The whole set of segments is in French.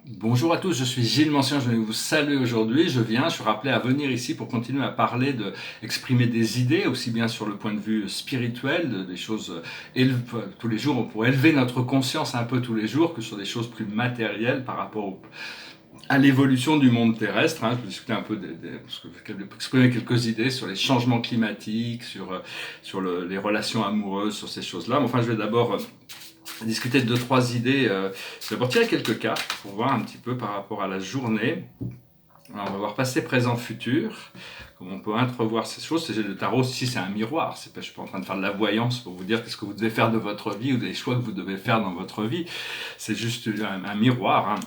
Bonjour à tous, je suis Gilles Mancien, je vais vous saluer aujourd'hui. Je suis rappelé à venir ici pour continuer à parler exprimer des idées, aussi bien sur le point de vue spirituel, des choses tous les jours, pour élever notre conscience un peu tous les jours, que sur des choses plus matérielles par rapport à l'évolution du monde terrestre. Je vais discuter un peu, exprimer quelques idées sur les changements climatiques, sur les relations amoureuses, sur ces choses-là. Mais enfin, je vais d'abord discuter de deux, trois idées. Je vais d'abord tirer quelques cartes pour voir un petit peu par rapport à la journée. Alors, on va voir passé, présent, futur. Comment on peut entrevoir ces choses. Le tarot, si c'est un miroir, je ne suis pas en train de faire de la voyance pour vous dire qu'est-ce que vous devez faire de votre vie ou des choix que vous devez faire dans votre vie. C'est juste un miroir.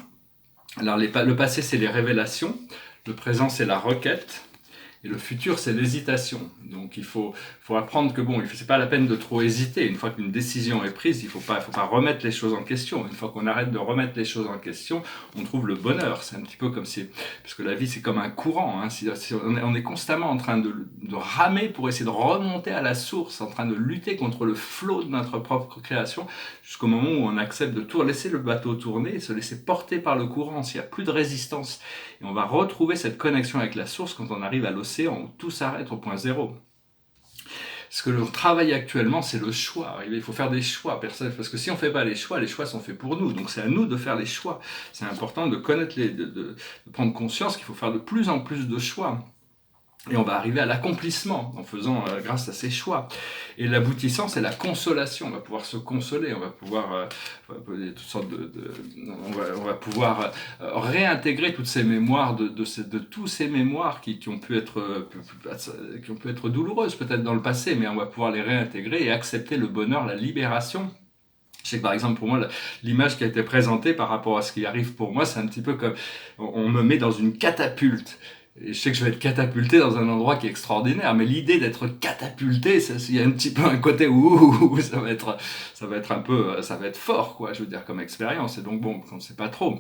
Alors, le passé, c'est les révélations. Le présent, c'est la requête. Et le futur, c'est l'hésitation. Donc il faut apprendre que c'est pas la peine de trop hésiter. Une fois qu'une décision est prise, il faut pas remettre les choses en question. Une fois qu'on arrête de remettre les choses en question, on trouve le bonheur. C'est un petit peu comme parce que la vie c'est comme un courant. On est constamment en train de ramer pour essayer de remonter à la source, en train de lutter contre le flot de notre propre création, jusqu'au moment où on accepte de laisser le bateau tourner et se laisser porter par le courant. S'il n'y a plus de résistance, et on va retrouver cette connexion avec la source quand on arrive à l'océan où tout s'arrête au point zéro. Ce que l'on travaille actuellement, c'est le choix. Il faut faire des choix, parce que si on ne fait pas les choix sont faits pour nous. Donc c'est à nous de faire les choix. C'est important de connaître de prendre conscience qu'il faut faire de plus en plus de choix. Et on va arriver à l'accomplissement en faisant grâce à ces choix. Et l'aboutissant, c'est la consolation. On va pouvoir se consoler, on va pouvoir toutes sortes on va pouvoir réintégrer toutes ces mémoires de tous ces mémoires qui ont pu être douloureuses peut-être dans le passé, mais on va pouvoir les réintégrer et accepter le bonheur, la libération. Je sais que par exemple pour moi l'image qui a été présentée par rapport à ce qui arrive pour moi, c'est un petit peu comme on me met dans une catapulte. Et je sais que je vais être catapulté dans un endroit qui est extraordinaire, mais l'idée d'être catapulté, il y a un petit peu un côté où ça va être fort, quoi, je veux dire, comme expérience. Et donc bon, on ne sait pas trop.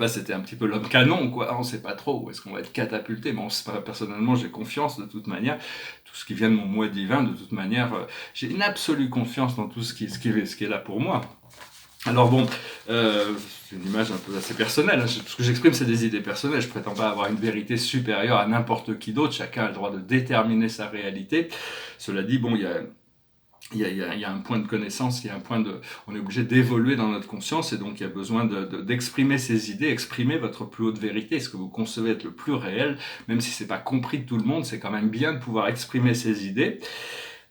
Là, c'était un petit peu l'homme canon, quoi. On ne sait pas trop où est-ce qu'on va être catapulté, mais personnellement, j'ai confiance de toute manière. Tout ce qui vient de mon moi divin, de toute manière, j'ai une absolue confiance dans tout ce qui est là pour moi. Alors bon, c'est une image un peu assez personnelle. Ce que j'exprime, c'est des idées personnelles. Je prétends pas avoir une vérité supérieure à n'importe qui d'autre. Chacun a le droit de déterminer sa réalité. Cela dit, bon, il y a un point de connaissance, on est obligé d'évoluer dans notre conscience et donc il y a besoin d'exprimer ces idées, exprimer votre plus haute vérité, ce que vous concevez être le plus réel, même si c'est pas compris de tout le monde, c'est quand même bien de pouvoir exprimer ces idées.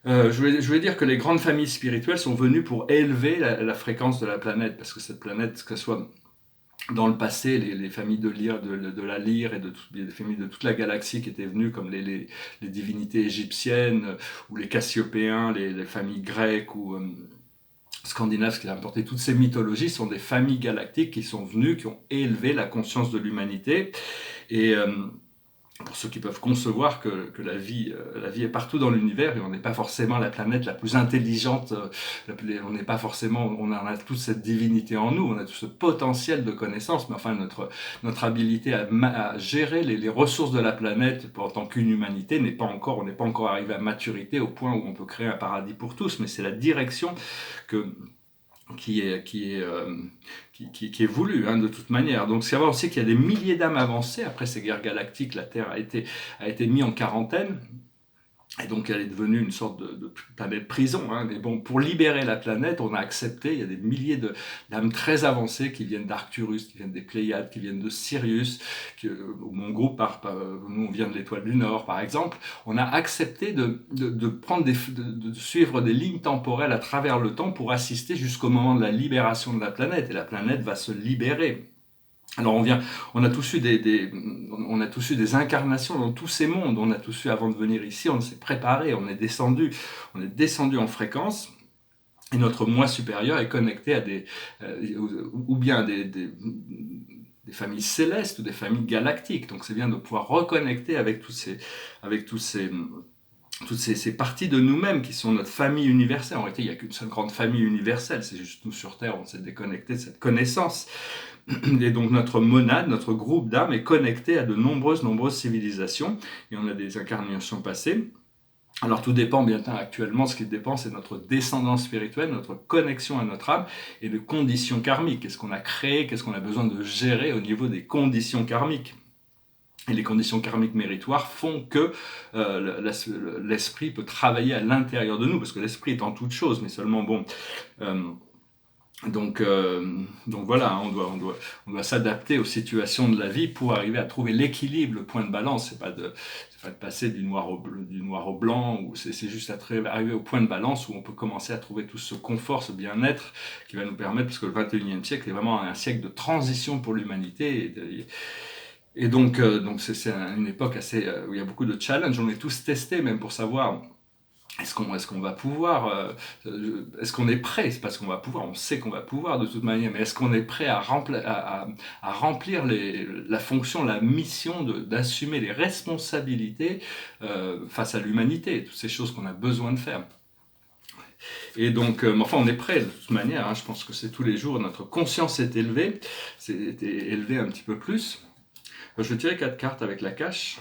Je voulais dire que les grandes familles spirituelles sont venues pour élever la fréquence de la planète, parce que cette planète, que ce soit dans le passé, les familles de la lyre et les familles de toute la galaxie qui étaient venues, comme les divinités égyptiennes, ou les Cassiopéens, les familles grecques ou scandinaves qui ont apporté toutes ces mythologies, sont des familles galactiques qui sont venues, qui ont élevé la conscience de l'humanité. Et pour ceux qui peuvent concevoir que la vie est partout dans l'univers et on n'est pas forcément la planète la plus intelligente, on n'est pas forcément, on a toute cette divinité en nous, on a tout ce potentiel de connaissance, mais enfin notre habilité à gérer les ressources de la planète en tant qu'une humanité on n'est pas encore arrivé à maturité au point où on peut créer un paradis pour tous, mais c'est la direction qui est voulu de toute manière. Donc c'est savoir aussi qu'il y a des milliers d'âmes avancées. Après ces guerres galactiques, la Terre a été mise en quarantaine. Et donc elle est devenue une sorte de planète prison. Mais bon, pour libérer la planète, on a accepté, il y a des milliers d'âmes très avancées qui viennent d'Arcturus, qui viennent des Pléiades, qui viennent de Sirius, mon groupe, nous on vient de l'étoile du Nord par exemple. On a accepté de suivre des lignes temporelles à travers le temps pour assister jusqu'au moment de la libération de la planète. Et la planète va se libérer. Alors on a tous eu des incarnations dans tous ces mondes. On a tous eu avant de venir ici, on s'est préparé, on est descendu en fréquence. Et notre moi supérieur est connecté à ou bien des familles célestes ou des familles galactiques. Donc c'est bien de pouvoir reconnecter avec toutes ces parties de nous-mêmes qui sont notre famille universelle. En réalité, il n'y a qu'une seule grande famille universelle, c'est juste nous sur Terre, on s'est déconnecté de cette connaissance. Et donc notre monade, notre groupe d'âmes est connecté à de nombreuses civilisations, et on a des incarnations passées. Alors tout dépend bien actuellement, ce qui dépend c'est notre descendance spirituelle, notre connexion à notre âme et les conditions karmiques. Qu'est-ce qu'on a créé, qu'est-ce qu'on a besoin de gérer au niveau des conditions karmiques. Et les conditions karmiques méritoires font que l'esprit peut travailler à l'intérieur de nous, parce que l'esprit est en toute chose, mais seulement bon... Euh, donc, donc voilà, hein, on doit s'adapter aux situations de la vie pour arriver à trouver l'équilibre, le point de balance. C'est pas de passer du noir au blanc, ou c'est juste arriver au point de balance où on peut commencer à trouver tout ce confort, ce bien-être qui va nous permettre, parce que le 21e siècle est vraiment un siècle de transition pour l'humanité. Et donc c'est une époque assez, où il y a beaucoup de challenges. On est tous testés même pour savoir est-ce qu'on va pouvoir, est-ce qu'on est prêt? C'est parce qu'on va pouvoir, on sait qu'on va pouvoir de toute manière, mais est-ce qu'on est prêt à remplir la fonction, la mission d'assumer les responsabilités face à l'humanité, toutes ces choses qu'on a besoin de faire. Et donc, enfin, on est prêt de toute manière, hein, je pense que c'est tous les jours, notre conscience est élevée, un petit peu plus. Je vais tirer 4 cartes avec la cache.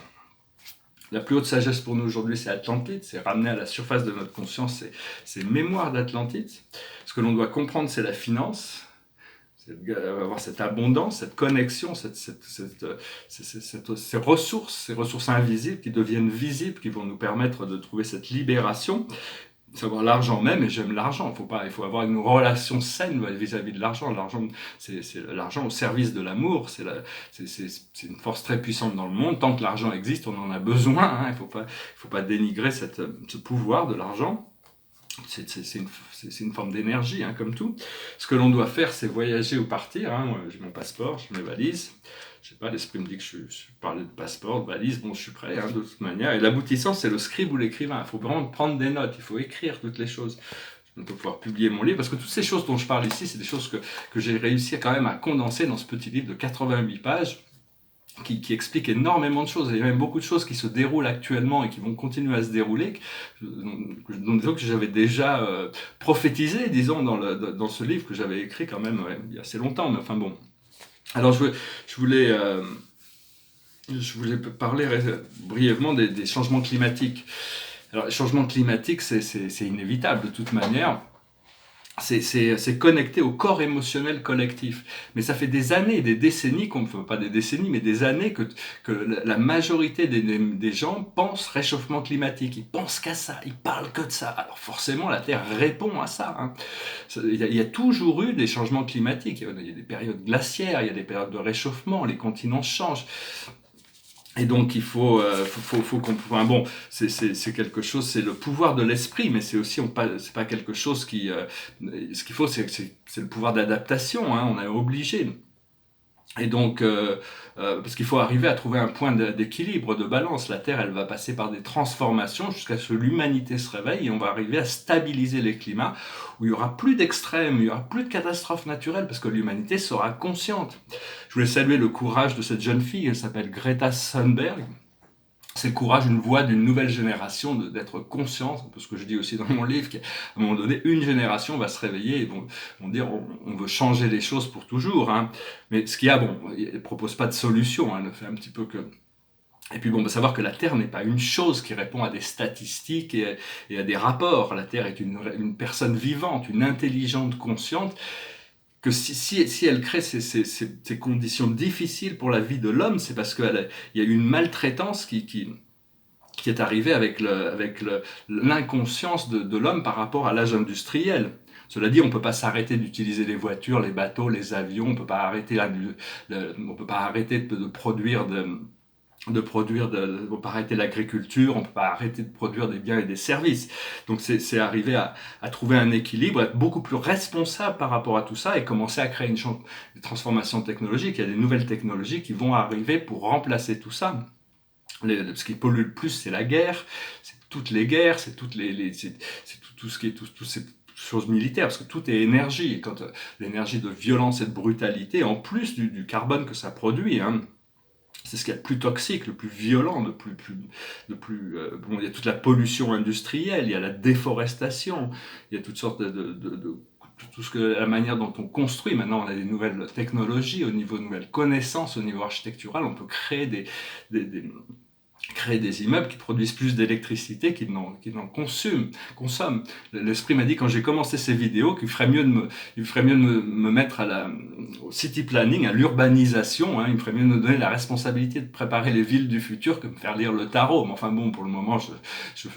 La plus haute sagesse pour nous aujourd'hui, c'est Atlantide, c'est ramener à la surface de notre conscience ces mémoires d'Atlantide. Ce que l'on doit comprendre, c'est la finance, c'est avoir cette abondance, cette connexion, ces ressources invisibles qui deviennent visibles, qui vont nous permettre de trouver cette libération. Savoir l'argent même, et j'aime l'argent, il faut avoir une relation saine vis-à-vis de l'argent. L'argent, c'est l'argent au service de l'amour, c'est une force très puissante dans le monde. Tant que l'argent existe, on en a besoin, hein. Il faut pas dénigrer ce pouvoir de l'argent. C'est une forme d'énergie, hein, comme tout. Ce que l'on doit faire, c'est voyager ou partir, hein. Moi, j'ai mon passeport, j'ai mes valises. Je sais pas, l'esprit me dit que je parlais de passeport, de valise, bon, je suis prêt, hein, de toute manière. Et l'aboutissant, c'est le scribe ou l'écrivain. Il faut vraiment prendre des notes, il faut écrire toutes les choses. Je vais pouvoir publier mon livre, parce que toutes ces choses dont je parle ici, c'est des choses que j'ai réussi quand même à condenser dans ce petit livre de 88 pages, qui explique énormément de choses. Il y a même beaucoup de choses qui se déroulent actuellement et qui vont continuer à se dérouler, que j'avais déjà prophétisé, disons, dans ce livre que j'avais écrit quand même il y a assez longtemps, mais enfin bon. Alors je voulais parler brièvement des changements climatiques. Alors les changements climatiques, c'est inévitable de toute manière. C'est connecté au corps émotionnel collectif. Mais ça fait des années, des décennies, pas des décennies, mais des années que la majorité des gens pensent réchauffement climatique. Ils pensent qu'à ça, ils parlent que de ça. Alors forcément, la Terre répond à ça, hein. Il y a toujours eu des changements climatiques. Il y a des périodes glaciaires, il y a des périodes de réchauffement, les continents changent. Et donc il faut comprendre. Bon, c'est quelque chose, c'est le pouvoir de l'esprit, mais c'est aussi c'est pas quelque chose qui. Ce qu'il faut, c'est le pouvoir d'adaptation. Hein, on est obligé. Et donc, parce qu'il faut arriver à trouver un point d'équilibre, de balance. La Terre, elle va passer par des transformations jusqu'à ce que l'humanité se réveille et on va arriver à stabiliser les climats où il y aura plus d'extrêmes, il y aura plus de catastrophes naturelles parce que l'humanité sera consciente. Je voulais saluer le courage de cette jeune fille, elle s'appelle Greta Thunberg. C'est le courage, une voix d'une nouvelle génération, d'être consciente, un peu ce que je dis aussi dans mon livre, qu'à un moment donné, une génération va se réveiller et vont dire on veut changer les choses pour toujours. Hein. Mais ce qu'il y a, bon, elle ne propose pas de solution, hein, elle fait un petit peu que... Et puis bon, savoir que la Terre n'est pas une chose qui répond à des statistiques et à des rapports. La Terre est une personne vivante, une intelligente consciente, que si elle crée ces conditions difficiles pour la vie de l'homme, c'est parce qu'il y a eu une maltraitance qui est arrivée avec l'inconscience de l'homme par rapport à l'âge industriel. Cela dit, on ne peut pas s'arrêter d'utiliser les voitures, les bateaux, les avions, on ne peut pas arrêter, de produire on ne peut pas arrêter l'agriculture, on ne peut pas arrêter de produire des biens et des services. Donc c'est arriver à trouver un équilibre, être beaucoup plus responsable par rapport à tout ça et commencer à créer des transformations technologiques. Il y a des nouvelles technologies qui vont arriver pour remplacer tout ça. Ce qui pollue le plus, c'est la guerre, c'est toutes les guerres, c'est tout ce qui est toutes ces choses militaires, parce que tout est énergie. Et quand l'énergie de violence et de brutalité, en plus du carbone que ça produit, hein, c'est ce qu'il y a de plus toxique, le plus violent, bon, il y a toute la pollution industrielle, il y a la déforestation, il y a toutes sortes la manière dont on construit. Maintenant, on a des nouvelles technologies, au niveau de nouvelles connaissances, au niveau architectural, on peut créer créer des immeubles qui produisent plus d'électricité qu'ils n'en consomment. L'esprit m'a dit quand j'ai commencé ces vidéos qu'il ferait mieux me mettre au city planning, à l'urbanisation, hein, il me ferait mieux de me donner la responsabilité de préparer les villes du futur que de me faire lire le tarot. Mais enfin bon, pour le moment, je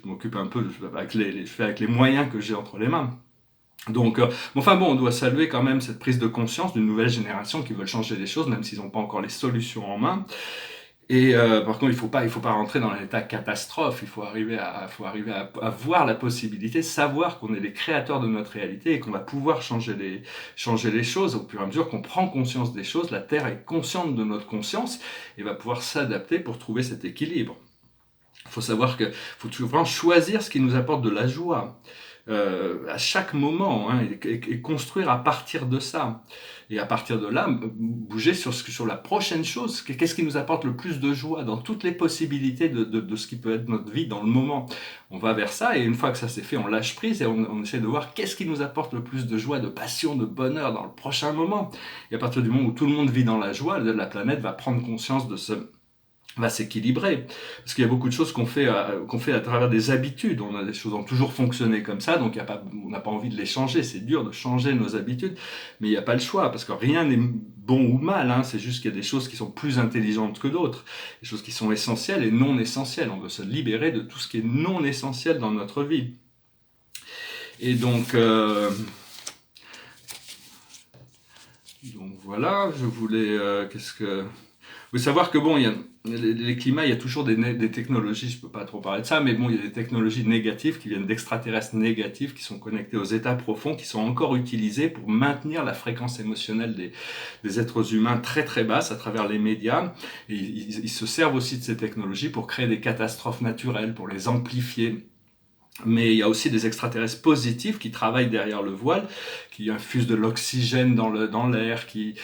m'occupe un peu, je fais avec les moyens que j'ai entre les mains. Donc, enfin bon, on doit saluer quand même cette prise de conscience d'une nouvelle génération qui veulent changer les choses, même s'ils n'ont pas encore les solutions en main. Et par contre, il faut pas rentrer dans l'état catastrophe. Il faut arriver à voir la possibilité, savoir qu'on est les créateurs de notre réalité et qu'on va pouvoir changer les choses au fur et à mesure qu'on prend conscience des choses. La Terre est consciente de notre conscience et va pouvoir s'adapter pour trouver cet équilibre. Il faut savoir que faut toujours choisir ce qui nous apporte de la joie. À chaque moment, hein, et construire à partir de ça. Et à partir de là, bouger sur la prochaine chose. Qu'est-ce qui nous apporte le plus de joie dans toutes les possibilités de ce qui peut être notre vie dans le moment. On va vers ça et une fois que ça s'est fait, on lâche prise et on essaie de voir qu'est-ce qui nous apporte le plus de joie, de passion, de bonheur dans le prochain moment. Et à partir du moment où tout le monde vit dans la joie, la planète va prendre conscience de va s'équilibrer. Parce qu'il y a beaucoup de choses qu'on fait à travers des habitudes. On a des choses qui ont toujours fonctionné comme ça, donc on n'a pas envie de les changer. C'est dur de changer nos habitudes, mais il n'y a pas le choix, parce que rien n'est bon ou mal, hein. C'est juste qu'il y a des choses qui sont plus intelligentes que d'autres, des choses qui sont essentielles et non essentielles. On veut se libérer de tout ce qui est non essentiel dans notre vie. Et donc voilà, je voulais... Faut savoir que bon, il y a les climats, il y a toujours des technologies, je peux pas trop parler de ça, mais bon, il y a des technologies négatives qui viennent d'extraterrestres négatifs, qui sont connectés aux états profonds, qui sont encore utilisés pour maintenir la fréquence émotionnelle des êtres humains très très basse à travers les médias. Et ils se servent aussi de ces technologies pour créer des catastrophes naturelles, pour les amplifier. Mais il y a aussi des extraterrestres positifs qui travaillent derrière le voile, qui infusent de l'oxygène dans l'air, qui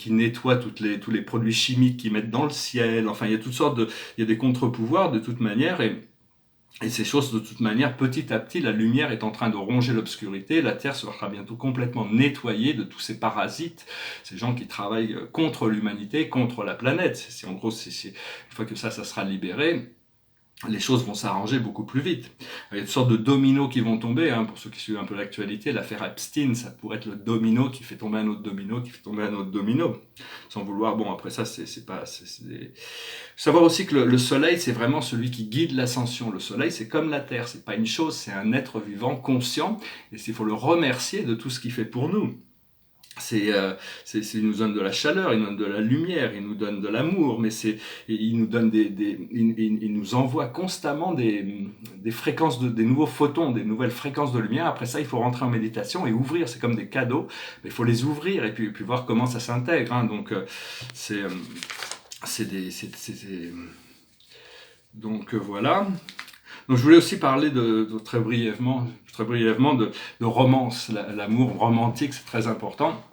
nettoient tous les produits chimiques qu'ils mettent dans le ciel. Enfin, il y a il y a des contre-pouvoirs de toute manière et ces choses, de toute manière, petit à petit, la lumière est en train de ronger l'obscurité. La Terre sera bientôt complètement nettoyée de tous ces parasites, ces gens qui travaillent contre l'humanité, contre la planète. En gros, une fois que ça sera libéré, les choses vont s'arranger beaucoup plus vite. Il y a toutes sortes de dominos qui vont tomber, hein, pour ceux qui suivent un peu l'actualité, l'affaire Epstein, ça pourrait être le domino qui fait tomber un autre domino, qui fait tomber un autre domino, sans vouloir, bon après ça, Savoir aussi que le soleil, c'est vraiment celui qui guide l'ascension. Le soleil, c'est comme la terre, c'est pas une chose, c'est un être vivant, conscient, et il faut le remercier de tout ce qu'il fait pour nous. Il nous donne de la chaleur, il nous donne de la lumière, il nous donne de l'amour, mais il nous donne il nous envoie constamment des fréquences des nouveaux photons, des nouvelles fréquences de lumière. Après ça, il faut rentrer en méditation et ouvrir. C'est comme des cadeaux, mais il faut les ouvrir et puis voir comment ça s'intègre. Hein. Donc voilà. Donc je voulais aussi parler très brièvement de romance. L'amour romantique, c'est très important.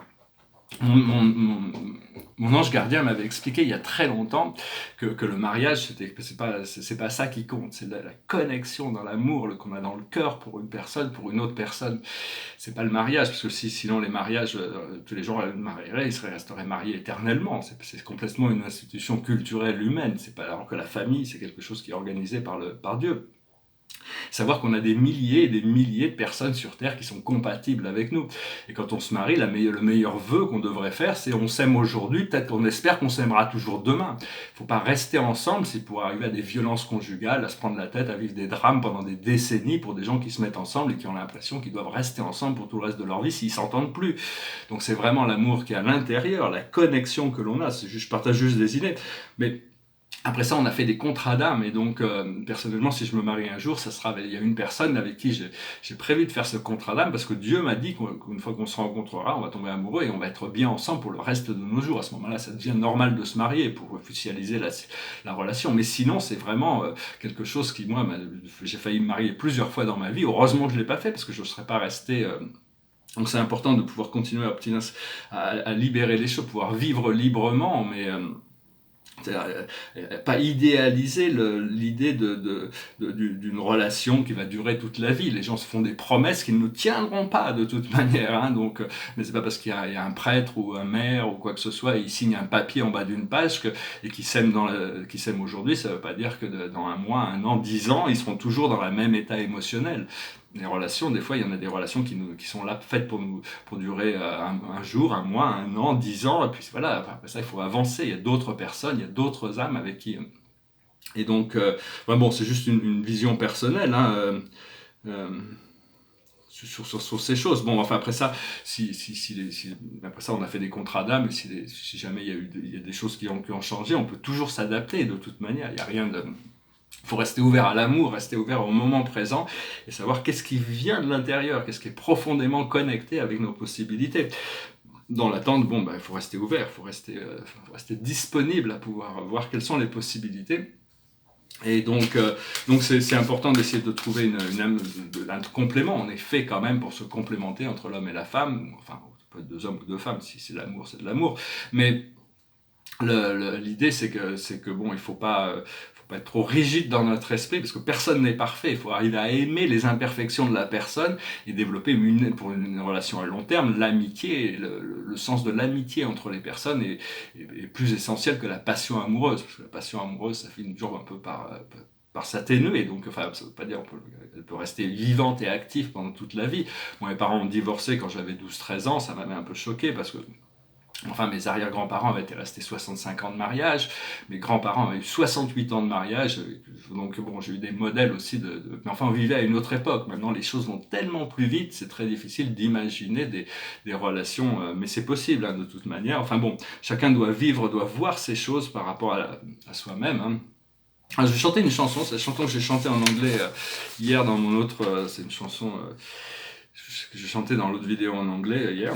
Mon ange gardien m'avait expliqué il y a très longtemps que le mariage, c'est pas ça qui compte, c'est la connexion dans l'amour qu'on a dans le cœur pour une personne, pour une autre personne. C'est pas le mariage, parce que sinon les mariages, tous les gens marieraient, ils resteraient mariés éternellement. C'est complètement une institution culturelle humaine. C'est pas alors que la famille, c'est quelque chose qui est organisé par Dieu. Savoir qu'on a des milliers et des milliers de personnes sur Terre qui sont compatibles avec nous. Et quand on se marie, le meilleur vœu qu'on devrait faire, c'est on s'aime aujourd'hui, peut-être qu'on espère qu'on s'aimera toujours demain. Il ne faut pas rester ensemble, c'est pour arriver à des violences conjugales, à se prendre la tête, à vivre des drames pendant des décennies pour des gens qui se mettent ensemble et qui ont l'impression qu'ils doivent rester ensemble pour tout le reste de leur vie s'ils ne s'entendent plus. Donc c'est vraiment l'amour qui est à l'intérieur, la connexion que l'on a. Je partage juste des idées. Mais après ça, on a fait des contrats d'âme et donc personnellement, si je me marie un jour, il y a une personne avec qui j'ai prévu de faire ce contrat d'âme parce que Dieu m'a dit qu'une fois qu'on se rencontrera, on va tomber amoureux et on va être bien ensemble pour le reste de nos jours. À ce moment-là, ça devient normal de se marier pour officialiser la relation. Mais sinon, c'est vraiment quelque chose qui, moi, j'ai failli me marier plusieurs fois dans ma vie. Heureusement que je l'ai pas fait parce que je ne serais pas resté... Donc c'est important de pouvoir continuer à libérer les choses, pouvoir vivre librement, mais Pas idéaliser l'idée d'une relation qui va durer toute la vie. Les gens se font des promesses qu'ils ne tiendront pas de toute manière. Hein, donc, mais c'est pas parce qu'il y a un prêtre ou un maire ou quoi que ce soit, il signe un papier en bas d'une page et qui s'aiment aujourd'hui, ça veut pas dire que dans un mois, un an, 10 ans, ils seront toujours dans le même état émotionnel. Les relations, des fois, il y en a des relations qui sont là faites pour durer un jour, un mois, un an, 10 ans, et puis voilà, après ça, il faut avancer, il y a d'autres personnes, il y a d'autres âmes avec qui... Et donc, bon, c'est juste une vision personnelle, hein, sur ces choses. Bon, enfin, après ça, après ça, on a fait des contrats d'âme, et si jamais il y a des choses qui ont changé, on peut toujours s'adapter de toute manière, il n'y a rien de... Il faut rester ouvert à l'amour, rester ouvert au moment présent et savoir qu'est-ce qui vient de l'intérieur, qu'est-ce qui est profondément connecté avec nos possibilités. Dans l'attente, il faut rester ouvert, il faut rester disponible à pouvoir voir quelles sont les possibilités. Et donc c'est important d'essayer de trouver un complément. On est fait quand même pour se complémenter entre l'homme et la femme. Enfin, peut être deux hommes ou deux femmes, si c'est l'amour, c'est de l'amour. Mais l'idée, c'est que bon, il faut pas être trop rigide dans notre esprit, parce que personne n'est parfait. Il faut arriver à aimer les imperfections de la personne et développer pour une relation à long terme, l'amitié, le sens de l'amitié entre les personnes est plus essentiel que la passion amoureuse, parce que la passion amoureuse, ça finit toujours un peu par s'atténuer, donc enfin ça veut pas dire elle peut rester vivante et active pendant toute la vie. Moi, mes parents ont divorcé quand j'avais 12-13 ans, ça m'avait un peu choqué parce que mes arrière-grands-parents avaient été restés 65 ans de mariage, mes grands-parents avaient eu 68 ans de mariage, donc bon, j'ai eu des modèles aussi mais enfin, on vivait à une autre époque. Maintenant, les choses vont tellement plus vite, c'est très difficile d'imaginer des relations, mais c'est possible, hein, de toute manière. Enfin bon, chacun doit voir ces choses par rapport à soi-même, hein. Alors, je vais chanter une chanson, c'est la chanson que j'ai chantée en anglais hier dans mon autre... c'est une chanson que j'ai chantée dans l'autre vidéo en anglais hier.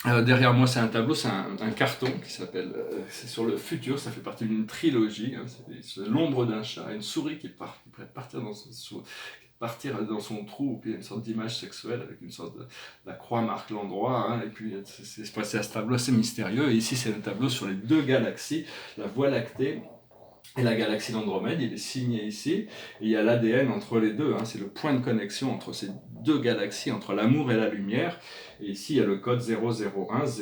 Derrière moi, c'est un tableau, c'est un carton qui s'appelle... c'est sur le futur, ça fait partie d'une trilogie. Hein, c'est l'ombre d'un chat, une souris qui pourrait partir dans son trou, puis il y a une sorte d'image sexuelle avec une sorte la croix marque l'endroit, hein, et puis c'est passé à ce tableau assez mystérieux. Et ici, c'est un tableau sur les deux galaxies, la Voie lactée et la galaxie d'Andromède. Il est signé ici, et il y a l'ADN entre les deux, hein, c'est le point de connexion entre ces deux galaxies, entre l'amour et la lumière. Et ici, il y a le code 00110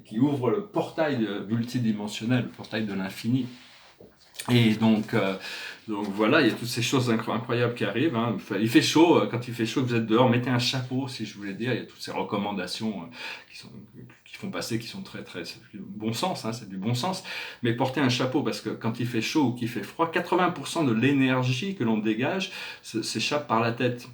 qui ouvre le portail multidimensionnel, le portail de l'infini. Et donc voilà, il y a toutes ces choses incroyables qui arrivent, hein. Il fait chaud, quand il fait chaud, vous êtes dehors, mettez un chapeau, si je voulais dire. Il y a toutes ces recommandations qui font passer, qui sont très bon sens, hein, c'est du bon sens. Mais portez un chapeau, parce que quand il fait chaud ou qu'il fait froid, 80% de l'énergie que l'on dégage s'échappe par la tête.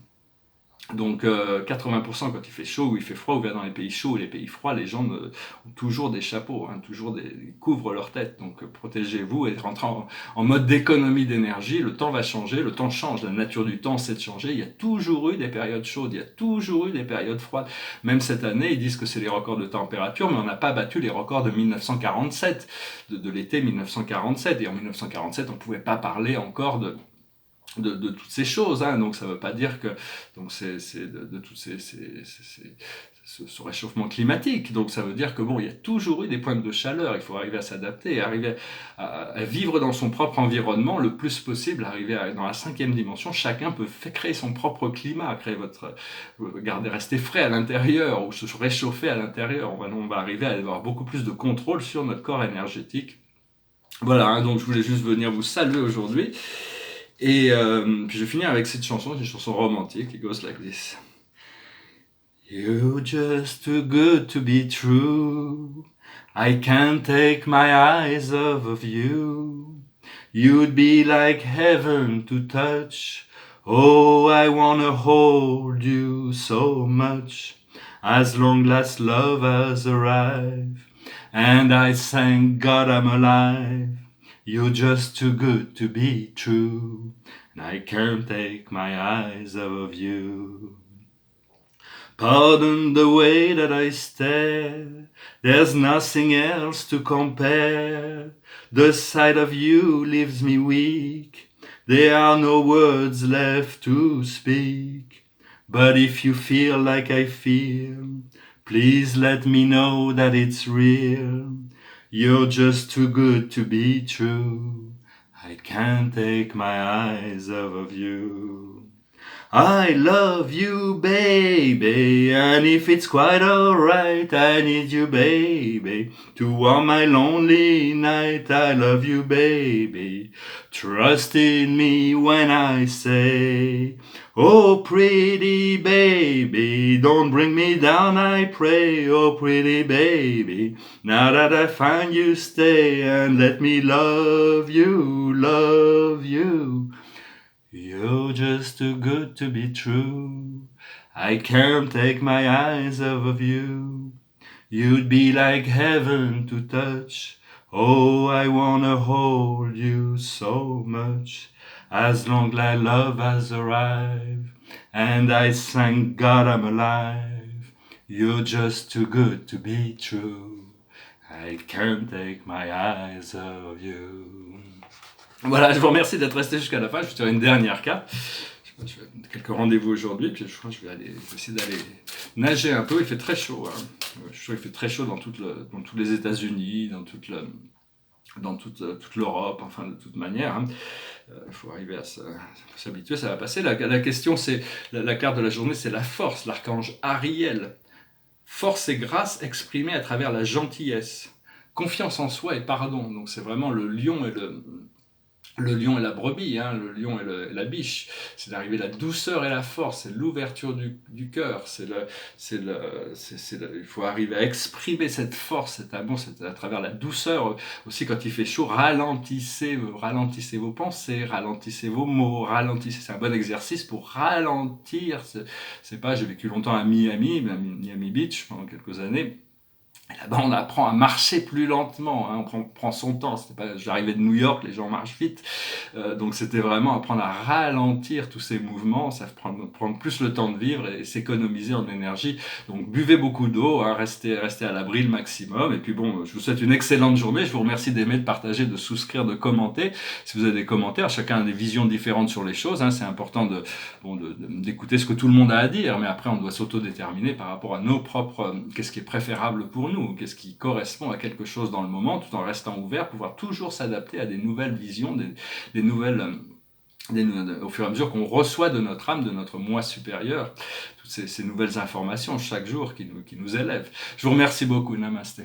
Donc 80% quand il fait chaud ou il fait froid, ou bien dans les pays chauds ou les pays froids, les gens ont toujours des chapeaux, hein, ils couvrent leur tête. Donc protégez-vous et rentrez en mode d'économie d'énergie. Le temps va changer, le temps change, la nature du temps c'est de changer. Il y a toujours eu des périodes chaudes, il y a toujours eu des périodes froides. Même cette année, ils disent que c'est les records de température, mais on n'a pas battu les records de 1947, de l'été 1947. Et en 1947, on ne pouvait pas parler encore de toutes ces choses, hein. Donc ça veut pas dire que c'est de toutes ce réchauffement climatique. Donc ça veut dire que bon, il y a toujours eu des pointes de chaleur. Il faut arriver à s'adapter, arriver à vivre dans son propre environnement le plus possible, arriver dans la 5e dimension. Chacun peut créer son propre climat, rester frais à l'intérieur ou se réchauffer à l'intérieur. On va arriver à avoir beaucoup plus de contrôle sur notre corps énergétique. Voilà, hein, donc je voulais juste venir vous saluer aujourd'hui. Et puis je vais finir avec cette chanson, c'est une chanson romantique qui goes like this. You're just too good to be true. I can't take my eyes off of you. You'd be like heaven to touch. Oh, I wanna hold you so much. As long as love has arrived. And I thank God I'm alive. You're just too good to be true, and I can't take my eyes off of you. Pardon the way that I stare, there's nothing else to compare. The sight of you leaves me weak, there are no words left to speak. But if you feel like I feel, please let me know that it's real. You're just too good to be true. I can't take my eyes off of you. I love you, baby, and if it's quite alright, I need you, baby, to warm my lonely night. I love you, baby, trust in me when I say, oh, pretty baby, don't bring me down, I pray. Oh, pretty baby, now that I find you, stay and let me love you, love you. You're just too good to be true. I can't take my eyes off of you. You'd be like heaven to touch. Oh, I wanna hold you so much. As long as love has arrived, and I thank God I'm alive. You're just too good to be true. I can't take my eyes off you. Voilà, je vous remercie d'être resté jusqu'à la fin. Je vais faire une dernière carte. Je fais quelques rendez-vous aujourd'hui, puis je crois que je vais essayer d'aller nager un peu. Il fait très chaud. Hein. Je trouve qu'il fait très chaud dans tous les États-Unis, dans toute l'Europe, enfin de toute manière. Hein. Il faut arriver à s'habituer, ça va passer. La question, c'est la carte de la journée, c'est la force, l'archange Ariel. Force et grâce exprimée à travers la gentillesse. Confiance en soi et pardon. Donc c'est vraiment le lion et la brebis, hein, le lion et la biche. C'est d'arriver la douceur et la force, c'est l'ouverture du cœur, il faut arriver à exprimer cette force, cet amour, c'est à travers la douceur. Aussi quand il fait chaud, ralentissez vos pensées, ralentissez vos mots, c'est un bon exercice pour ralentir. C'est pas, j'ai vécu longtemps à Miami Beach pendant quelques années. Et là-bas, on apprend à marcher plus lentement, hein, on prend son temps. J'arrivais de New York, les gens marchent vite. Donc c'était vraiment apprendre à ralentir tous ces mouvements, ça prendre plus le temps de vivre et s'économiser en énergie. Donc buvez beaucoup d'eau, hein, restez à l'abri le maximum. Et puis bon, je vous souhaite une excellente journée. Je vous remercie d'aimer, de partager, de souscrire, de commenter. Si vous avez des commentaires, chacun a des visions différentes sur les choses. Hein, c'est important d'écouter ce que tout le monde a à dire, mais après on doit s'autodéterminer par rapport à nos propres, qu'est-ce qui est préférable pour nous, qu'est-ce qui correspond à quelque chose dans le moment, tout en restant ouvert, pouvoir toujours s'adapter à des nouvelles visions, au fur et à mesure qu'on reçoit de notre âme, de notre moi supérieur, toutes ces nouvelles informations chaque jour qui nous élèvent. Je vous remercie beaucoup. Namasté.